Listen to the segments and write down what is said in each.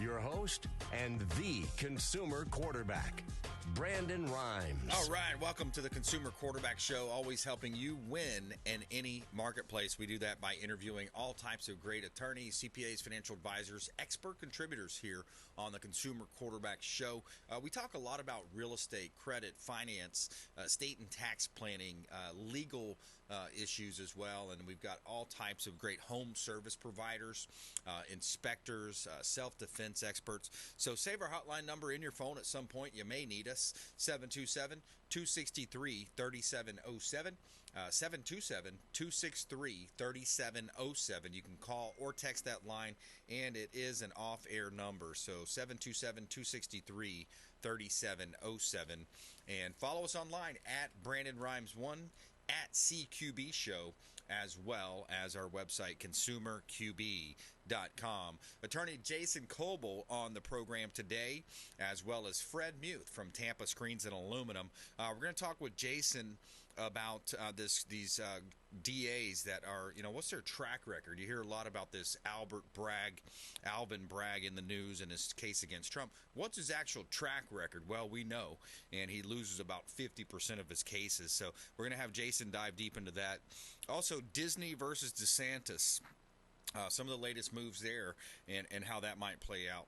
your host and the consumer quarterback, Brandon Rhymes. All right, welcome to the Consumer Quarterback Show, always helping you win in any marketplace. We do that by interviewing all types of great attorneys, CPAs, financial advisors, expert contributors here on the Consumer Quarterback Show. We talk a lot about real estate, credit, finance, state and tax planning, legal issues as well, and we've got all types of great home service providers, inspectors, self-defense experts. So save our hotline number in your phone at some point. You may need us, 727-263-3707, 727-263-3707. You can call or text that line, and it is an off-air number, so 727-263-3707. And follow us online at Brandon Rhymes 1, at CQB Show, as well as our website, consumerqb.com. Attorney Jason Kobal on the program today, as well as Fred Muth from Tampa Screens and Aluminum. We're going to talk with Jason about these DAs that are, what's their track record? You hear a lot about this Alvin Bragg in the news and his case against Trump. What's his actual track record? Well, we know, and he loses about 50% of his cases. So we're going to have Jason dive deep into that. Also, Disney versus DeSantis. Some of the latest moves there and how that might play out.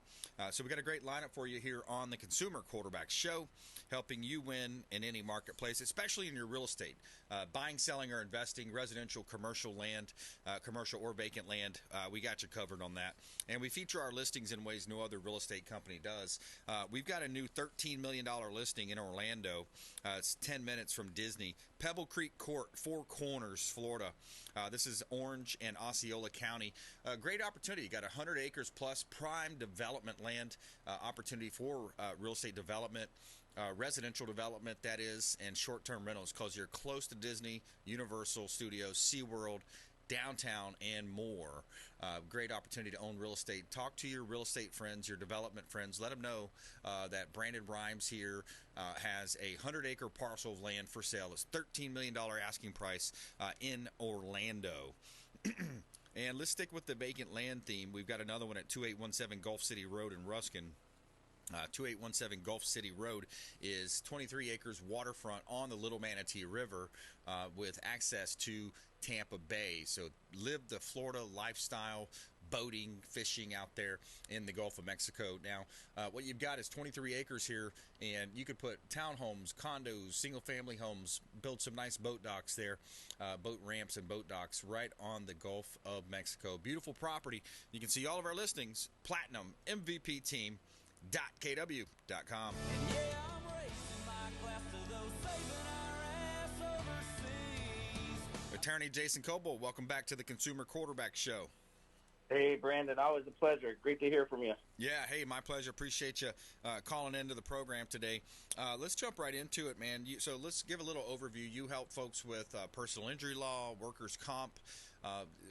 So we got a great lineup for you here on the Consumer Quarterback Show, helping you win in any marketplace, especially in your real estate. Buying, selling, or investing, residential, commercial land, commercial or vacant land. We got you covered on that. And we feature our listings in ways no other real estate company does. We've got a new $13 million listing in Orlando. It's 10 minutes from Disney. Pebble Creek Court, Four Corners, Florida. This is Orange and Osceola County. Great opportunity. You got 100 acres plus prime development land opportunity for real estate development, residential development, that is, and short-term rentals, because you're close to Disney, Universal Studios, SeaWorld, downtown, and more. Great opportunity to own real estate. Talk to your real estate friends, your development friends. Let them know that Brandon Rhymes here has a 100-acre parcel of land for sale. It's $13 million asking price in Orlando. And let's stick with the vacant land theme. We've got another one at 2817 Gulf City Road in Ruskin. 2817 Gulf City Road is 23 acres waterfront on the Little Manatee River with access to Tampa Bay. So live the Florida lifestyle, boating, fishing out there in the Gulf of Mexico. Now, what you've got is 23 acres here, and you could put townhomes, condos, single-family homes, build some nice boat docks there, boat ramps and boat docks right on the Gulf of Mexico. Beautiful property. You can see all of our listings, Platinum MVP Team. .kw.com. Attorney Jason Kobal, welcome back to the Consumer Quarterback Show. Hey, Brandon, always a pleasure. Great to hear from you. Yeah, hey, my pleasure. Appreciate you calling into the program today. Let's jump right into it, man. So let's give a little overview. You help folks with personal injury law, workers' comp.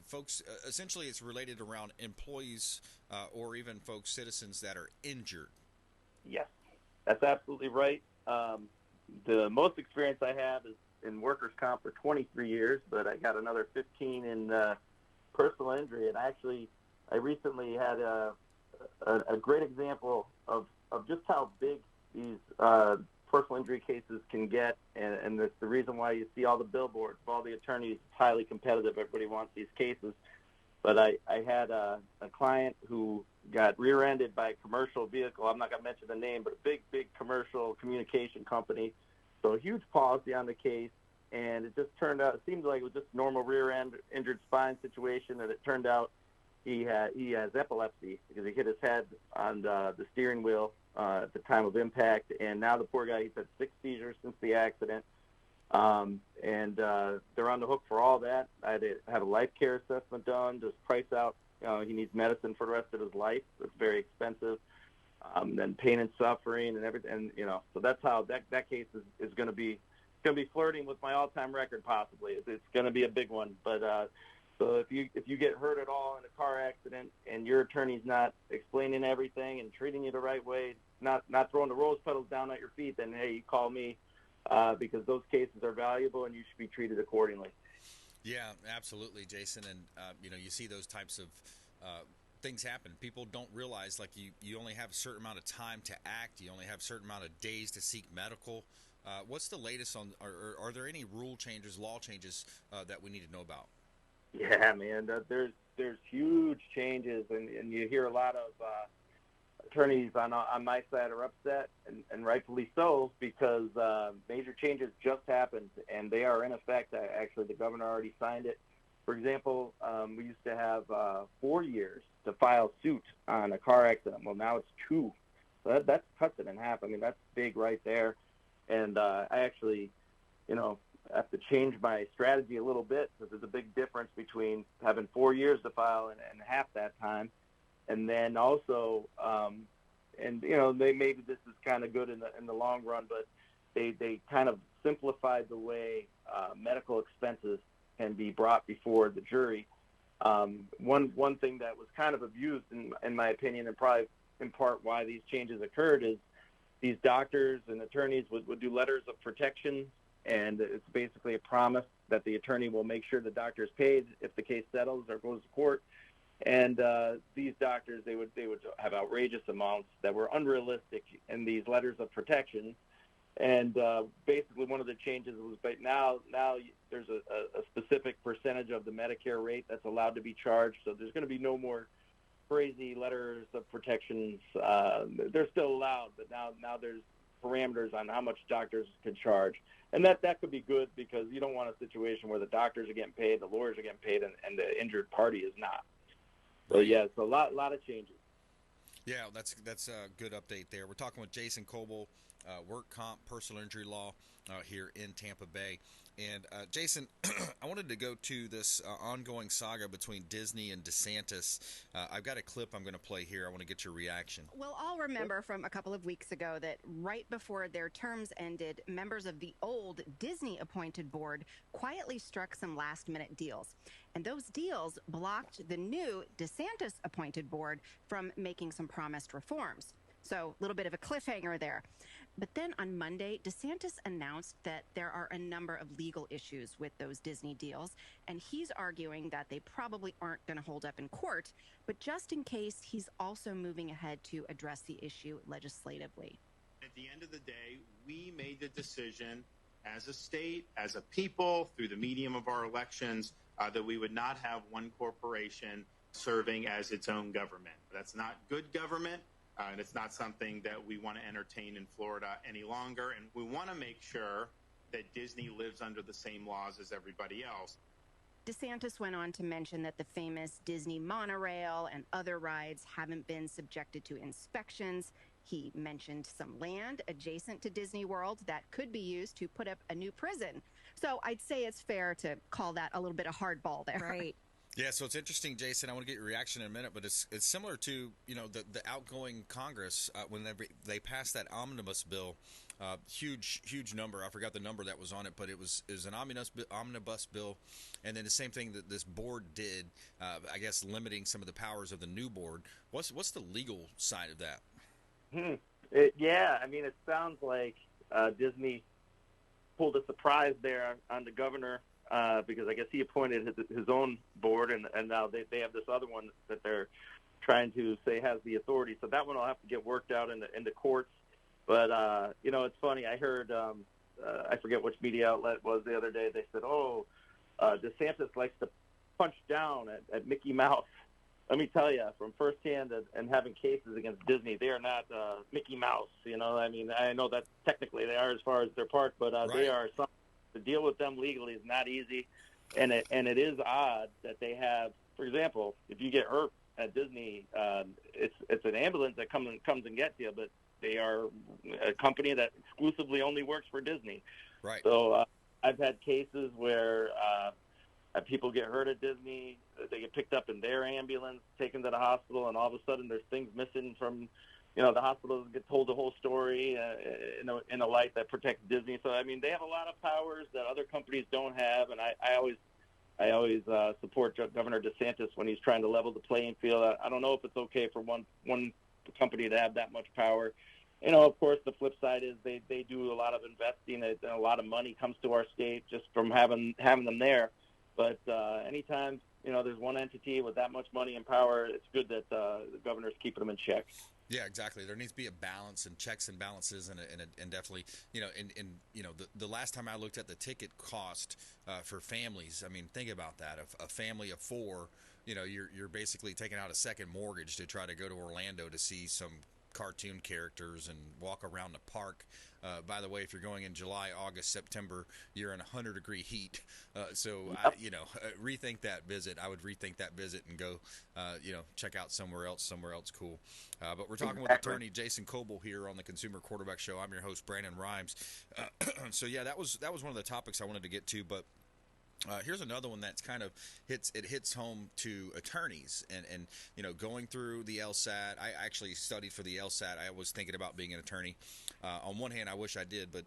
Folks, essentially it's related around employees or even folks, citizens that are injured. Yes, that's absolutely right. The most experience I have is in workers' comp for 23 years, but I got another 15 in personal injury. And actually, I recently had a great example of just how big these personal injury cases can get, and that's the reason why you see all the billboards of all the attorneys. It's highly competitive. Everybody wants these cases. But I had a client who got rear-ended by a commercial vehicle. I'm not going to mention the name, but a big commercial communication company. So a huge policy on the case, and it just turned out, it seemed like it was just normal rear-end injured spine situation, and it turned out he has epilepsy because he hit his head on the steering wheel at the time of impact, and now the poor guy, he's had 6 seizures since the accident, and they're on the hook for all that. I had to have a life care assessment done, just price out. He needs medicine for the rest of his life. It's very expensive. Then pain and suffering and everything, and so that's how that case is going to be flirting with my all-time record. Possibly, it's going to be a big one. But so if you get hurt at all in a car accident and your attorney's not explaining everything and treating you the right way, not throwing the rose petals down at your feet, then hey, you call me because those cases are valuable and you should be treated accordingly. Yeah, absolutely, Jason. And you see those types of things happen. People don't realize, like, you only have a certain amount of time to act. You only have a certain amount of days to seek medical. What's the latest on, or are there any rule changes, law changes that we need to know about? Yeah, man, there's huge changes, and you hear a lot of attorneys on my side are upset, and rightfully so, because major changes just happened, and they are in effect. Actually, the governor already signed it. For example, we used to have 4 years to file suit on a car accident. Well, now it's 2. So that cuts it in half. I mean, that's big right there. And I actually, have to change my strategy a little bit, because there's a big difference between having 4 years to file and half that time. And then also, maybe this is kind of good in the long run, but they kind of simplified the way medical expenses can be brought before the jury. One thing that was kind of abused, in my opinion, and probably in part why these changes occurred, is these doctors and attorneys would do letters of protection, and it's basically a promise that the attorney will make sure the doctor is paid if the case settles or goes to court. And these doctors, they would have outrageous amounts that were unrealistic in these letters of protection. And basically, one of the changes was, but now there's a specific percentage of the Medicare rate that's allowed to be charged. So there's going to be no more crazy letters of protections. They're still allowed, but now there's parameters on how much doctors can charge. And that could be good, because you don't want a situation where the doctors are getting paid, the lawyers are getting paid, and the injured party is not. So, yeah, it's a lot of changes. Yeah, that's a good update there. We're talking with Jason Kobal, work comp, personal injury law here in Tampa Bay. And, Jason, I wanted to go to this ongoing saga between Disney and DeSantis. I've got a clip I'm going to play here. I want to get your reaction. Well, I'll remember from a couple of weeks ago that right before their terms ended, members of the old Disney-appointed board quietly struck some last-minute deals. And those deals blocked the new DeSantis-appointed board from making some promised reforms. So a little bit of a cliffhanger there. But then on Monday, DeSantis announced that there are a number of legal issues with those Disney deals, and he's arguing that they probably aren't going to hold up in court. But just in case, he's also moving ahead to address the issue legislatively. At the end of the day, we made the decision as a state, as a people, through the medium of our elections, that we would not have one corporation serving as its own government. That's not good government. And it's not something that we want to entertain in Florida any longer. And we want to make sure that Disney lives under the same laws as everybody else. DeSantis went on to mention that the famous Disney monorail and other rides haven't been subjected to inspections. He mentioned some land adjacent to Disney World that could be used to put up a new prison. So I'd say it's fair to call that a little bit of hardball there. Right. Yeah, so it's interesting, Jason. I want to get your reaction in a minute, but it's similar to the outgoing Congress when they passed that omnibus bill, huge number. I forgot the number that was on it, but it was an omnibus bill, and then the same thing that this board did. I guess limiting some of the powers of the new board. What's the legal side of that? Yeah, I mean, it sounds like Disney pulled a surprise there on the governor. Because I guess he appointed his own board, and now they have this other one that they're trying to say has the authority. So that one will have to get worked out in the courts. But, it's funny. I heard, I forget which media outlet was the other day. They said, DeSantis likes to punch down at Mickey Mouse. Let me tell you, from firsthand and having cases against Disney, they are not Mickey Mouse. I mean, I know that technically they are as far as their part, but right. They are something. To deal with them legally is not easy, and it is odd that they have. For example, if you get hurt at Disney, it's an ambulance that comes and gets you, but they are a company that exclusively only works for Disney. Right. So I've had cases where people get hurt at Disney, they get picked up in their ambulance, taken to the hospital, and all of a sudden there's things missing from. The hospitals get told the whole story in a light that protects Disney. So, I mean, they have a lot of powers that other companies don't have, and I always support Governor DeSantis when he's trying to level the playing field. I don't know if it's okay for one company to have that much power. Of course, the flip side is they do a lot of investing, and a lot of money comes to our state just from having them there. But anytime there's one entity with that much money and power. It's good that the governor's keeping them in check. Yeah, exactly. There needs to be a balance and checks and balances, and definitely, the last time I looked at the ticket cost for families, I mean, think about that. A family of 4, you're basically taking out a second mortgage to try to go to Orlando to see some cartoon characters and walk around the park. By the way, if you're going in July, August, September, you're in 100-degree heat. Rethink that visit. I would rethink that visit and go, check out somewhere else cool. But we're talking with attorney Jason Kobal here on the Consumer Quarterback Show. I'm your host, Brandon Rhymes. So yeah, that was one of the topics I wanted to get to, but here's another one that's kind of hits home to attorneys and going through the LSAT. I actually studied for the LSAT. I was thinking about being an attorney. On one hand, I wish I did, but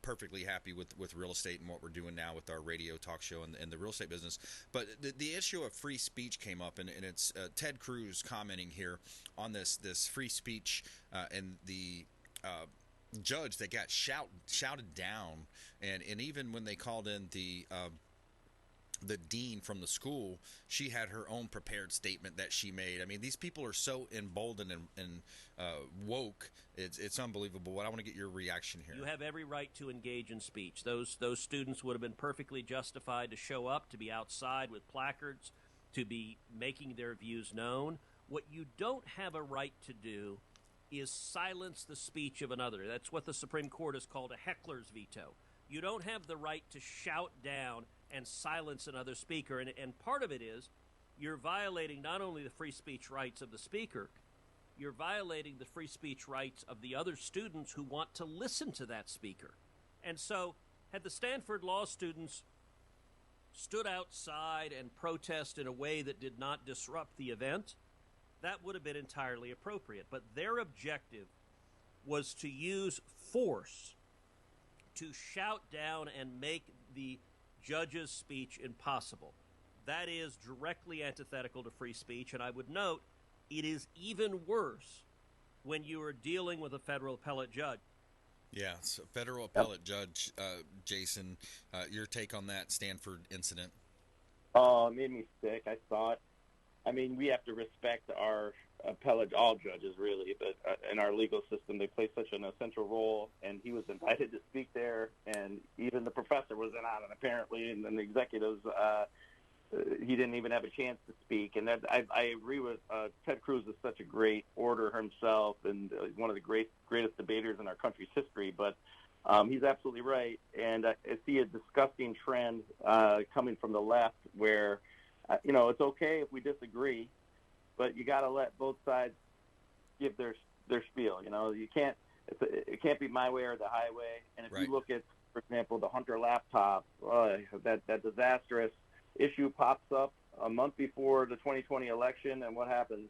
perfectly happy with real estate and what we're doing now with our radio talk show and the real estate business. But the issue of free speech came up, and it's Ted Cruz commenting here on this free speech and the judge that got shouted down, and even when they called in the dean from the school, she had her own prepared statement that she made. I mean, these people are so emboldened and woke. It's unbelievable. What I want to get your reaction here. You have every right to engage in speech. Those students would have been perfectly justified to show up, to be outside with placards, to be making their views known. What you don't have a right to do is silence the speech of another. That's what the Supreme Court has called a heckler's veto. You don't have the right to shout down and silence another speaker. And part of it is you're violating not only the free speech rights of the speaker, you're violating the free speech rights of the other students who want to listen to that speaker. And so had the Stanford law students stood outside and protest in a way that did not disrupt the event, that would have been entirely appropriate. But their objective was to use force to shout down and make the judge's speech impossible. That is directly antithetical to free speech, and I would note it is even worse when you are dealing with a federal appellate judge. Yeah, so federal appellate judge, Jason, your take on that Stanford incident? Oh, it made me sick. I saw it. I mean, we have to respect our appellate, all judges really, but in our legal system, they play such an essential role, and he was invited to speak there, and even the professor was in on it apparently, and then the executives, he didn't even have a chance to speak. And that, I agree with Ted Cruz is such a great orator himself, and one of the greatest debaters in our country's history, but he's absolutely right. And I see a disgusting trend coming from the left where it's okay if we disagree, but you got to let both sides give their spiel. You can't. It can't be my way or the highway. And if you look at, for example, the Hunter laptop, that disastrous issue pops up a month before the 2020 election, and what happens?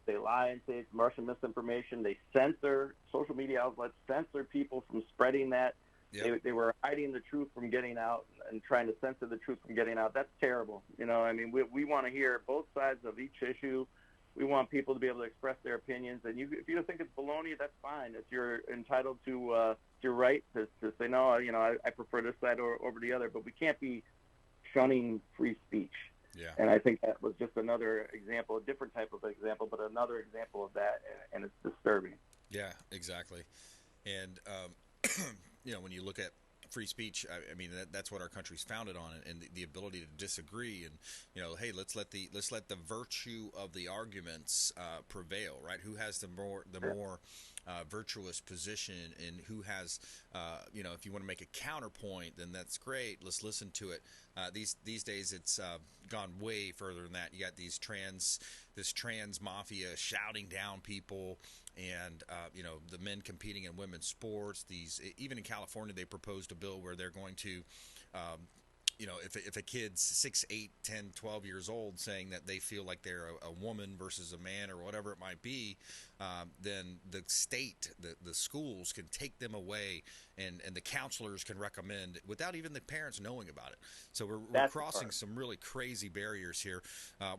They lie and say it's Russian misinformation. They censor social media outlets, censor people from spreading that. Yep. They were hiding the truth from getting out and trying to censor the truth from getting out. That's terrible. I mean, we want to hear both sides of each issue. We want people to be able to express their opinions. And if you don't think it's baloney, that's fine. You're entitled to your right to say, no, I prefer this side over the other. But we can't be shunning free speech. Yeah. And I think that was just another example, a different type of example, but another example of that, and it's disturbing. Yeah, exactly. And when you look at free speech, I mean that's what our country's founded on, and the ability to disagree, and hey, let's let the virtue of the arguments prevail, right? Who has the more virtuous position, and who has if you want to make a counterpoint, then that's great. Let's listen to it. These days it's gone way further than that. You got this trans mafia shouting down people, and the men competing in women's sports. Even in California, they proposed a bill where they're going to if a kid's 6, 8, 10, 12 years old saying that they feel like they're a woman versus a man or whatever it might be, then the state, the schools can take them away, and the counselors can recommend without even the parents knowing about it. So we're crossing some really crazy barriers here.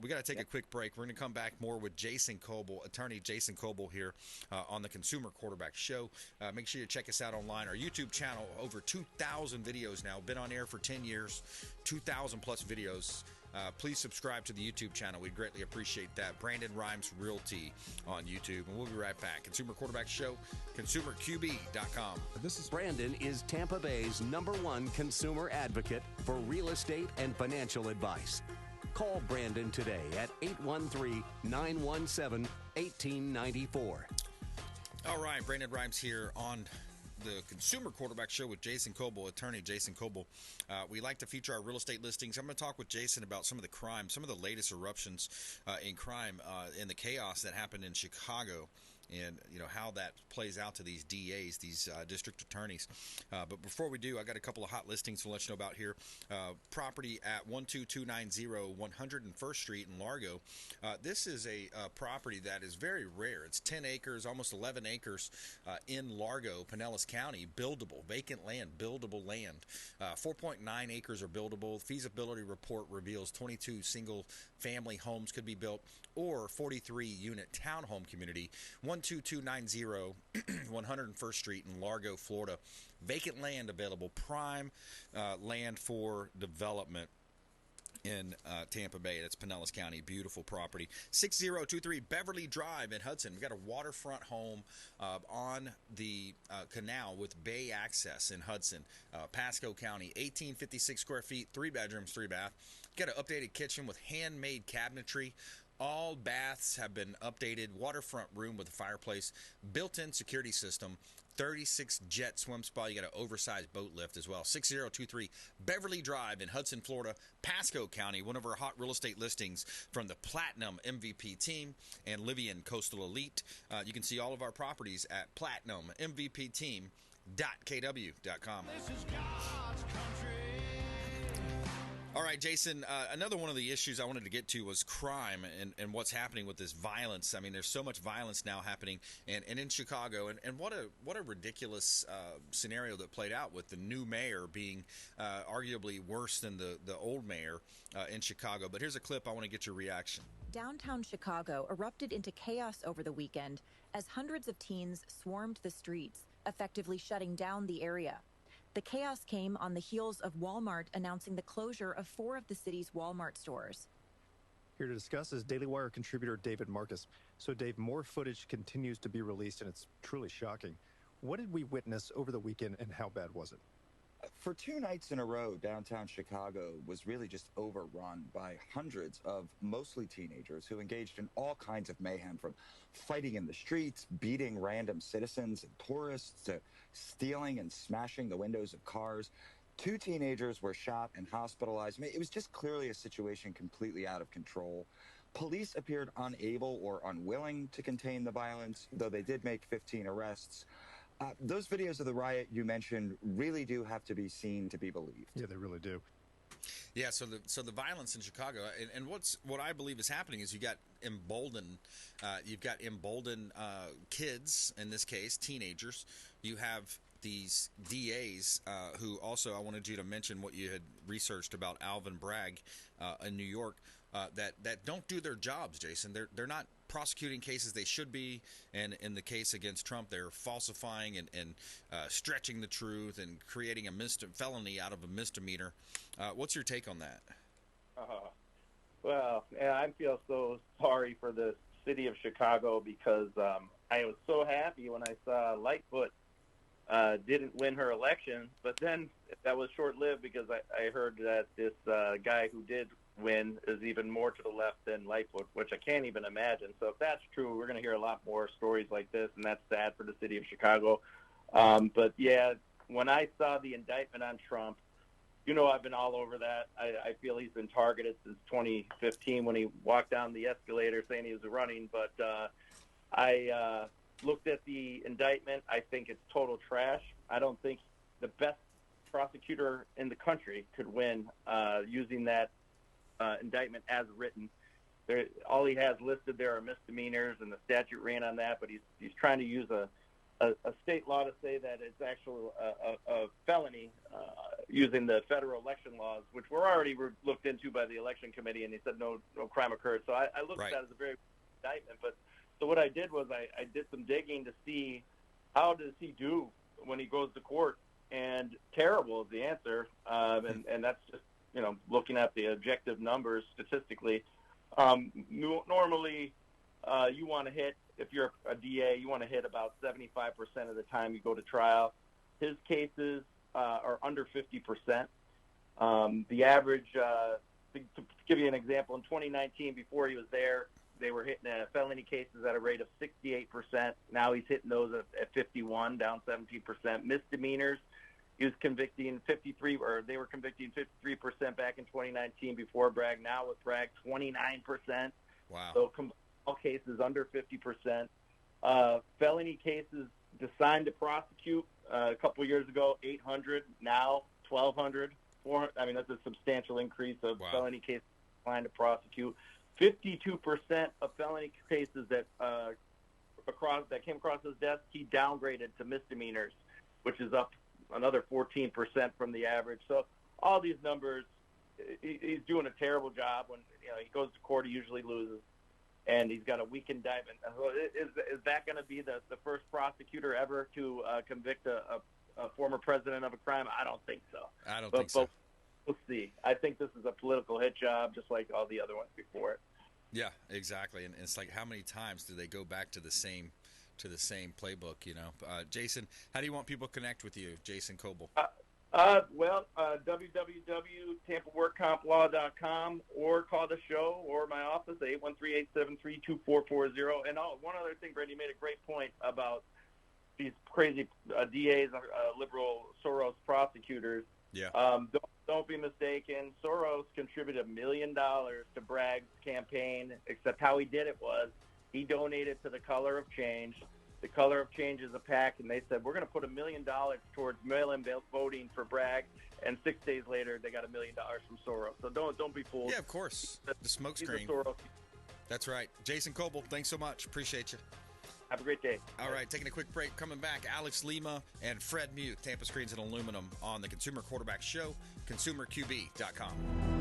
We got to take a quick break. We're going to come back more with Jason Kobal, attorney Jason Kobal here on the Consumer Quarterback Show. Make sure you check us out online. Our YouTube channel, over 2,000 videos now. Been on air for 10 years, 2,000 plus videos. please subscribe to the YouTube channel. We'd greatly appreciate that. Brandon Rhymes Realty on YouTube. And we'll be right back. Consumer Quarterback Show, consumerqb.com. Brandon is Tampa Bay's #1 consumer advocate for real estate and financial advice. Call Brandon today at 813-917-1894. All right, Brandon Rhymes here on the Consumer Quarterback Show with Jason Kobal, attorney Jason Kobal. We like to feature our real estate listings. I'm going to talk with Jason about some of the crime, some of the latest eruptions in crime, in the chaos that happened in Chicago, and how that plays out to these DAs, these district attorneys. But before we do, I got a couple of hot listings to let you know about here. Property at 12290 101st Street in Largo. This is a property that is very rare. It's 10 acres, almost 11 acres in Largo, Pinellas County, buildable, vacant land, buildable land. 4.9 acres are buildable. Feasibility report reveals 22 single-family homes could be built, or 43-unit townhome community. 12290 101st Street in Largo, Florida. Vacant land available, prime land for development in Tampa Bay. That's Pinellas County. Beautiful property. 6023 Beverly Drive in Hudson. We've got a waterfront home on the canal with bay access in Hudson. Pasco County. 1856 square feet, 3 bedrooms, 3 bath. Got an updated kitchen with handmade cabinetry. All baths have been updated. Waterfront room with a fireplace. Built-in security system. 36 jet swim spa. You got an oversized boat lift as well. 6023 Beverly Drive in Hudson, Florida, Pasco County. One of our hot real estate listings from the Platinum MVP team and Livian Coastal Elite. You can see all of our properties at platinummvpteam.kw.com. This is God's country. All right, Jason, another one of the issues I wanted to get to was crime and what's happening with this violence. I mean, there's so much violence now happening and in Chicago. And what a ridiculous scenario that played out with the new mayor being arguably worse than the old mayor in Chicago. But here's a clip. I want to get your reaction. Downtown Chicago erupted into chaos over the weekend as hundreds of teens swarmed the streets, effectively shutting down the area. The chaos came on the heels of Walmart announcing the closure of 4 of the city's Walmart stores. Here to discuss is Daily Wire contributor David Marcus. So, Dave, more footage continues to be released, and it's truly shocking. What did we witness over the weekend, and how bad was it? For 2 nights in a row, downtown Chicago was really just overrun by hundreds of mostly teenagers who engaged in all kinds of mayhem, from fighting in the streets, beating random citizens and tourists, to stealing and smashing the windows of cars. 2 teenagers were shot and hospitalized. I mean, it was just clearly a situation completely out of control. Police appeared unable or unwilling to contain the violence, though they did make 15 arrests. Those videos of the riot you mentioned really do have to be seen to be believed. Yeah, they really do. Yeah, so the violence in Chicago, and what I believe is happening is you've got emboldened kids, in this case, teenagers. You have these DAs who also, I wanted you to mention what you had researched about Alvin Bragg in New York, that don't do their jobs, Jason. They're not prosecuting cases they should be, and in the case against Trump, they're falsifying and stretching the truth and creating a felony out of a misdemeanor. What's your take on that? Well, I feel so sorry for the city of Chicago because I was so happy when I saw Lightfoot didn't win her election, but then that was short-lived because I heard that this guy who did win is even more to the left than Lightfoot, which I can't even imagine. So if that's true, we're going to hear a lot more stories like this, and that's sad for the city of Chicago. But yeah, when I saw the indictment on Trump, I've been all over that. I feel he's been targeted since 2015 when he walked down the escalator saying he was running. But I looked at the indictment. I think it's total trash. I don't think the best prosecutor in the country could win using that indictment as written. All he has listed there are misdemeanors, and the statute ran on that, but he's trying to use a state law to say that it's actually a felony using the federal election laws, which were already looked into by the election committee, and he said no crime occurred. So I looked at that as a very indictment. But so what I did was I did some digging to see how does he do when he goes to court, and terrible is the answer, and that's just looking at the objective numbers statistically, normally you want to hit, if you're a DA, you want to hit about 75% of the time you go to trial. His cases are under 50%. The average, to give you an example, in 2019, before he was there, they were hitting felony cases at a rate of 68%. Now he's hitting those at 51, down 17%. Misdemeanors, he was convicting 53, or they were convicting 53% back in 2019 before Bragg. Now with Bragg, 29%. Wow. So all cases under 50%. Felony cases designed to prosecute a couple years ago, 800. Now 1,200. 400. I mean, that's a substantial increase of felony cases designed to prosecute. 52% of felony cases that came across his desk, he downgraded to misdemeanors, which is up another 14% from the average. So all these numbers, he's doing a terrible job. When he goes to court, he usually loses, and he's got a weak indictment. Is that going to be the first prosecutor ever to convict a former president of a crime? I don't think so. I don't think so. But we'll see. I think this is a political hit job, just like all the other ones before it. Yeah, exactly. And it's like, how many times do they go back to the same playbook? Jason, how do you want people to connect with you, Jason Kobal? www.tampaworkcomplaw.com, or call the show or my office, 813-873-2440. And one other thing, Brandon, you made a great point about these crazy DAs, liberal Soros prosecutors. Yeah. Don't be mistaken. Soros contributed $1 million to Bragg's campaign, except how he did it was he donated to the Color of Change. The Color of Change is a PAC, and they said, we're going to put $1 million towards mail-in voting for Bragg, and 6 days later, they got $1 million from Soros. So don't be fooled. Yeah, of course. The smokescreen. That's right. Jason Kobal, thanks so much. Appreciate you. Have a great day. All right, taking a quick break. Coming back, Alex Lima and Fred Muth, Tampa Screens and Aluminum on the Consumer Quarterback Show, consumerqb.com.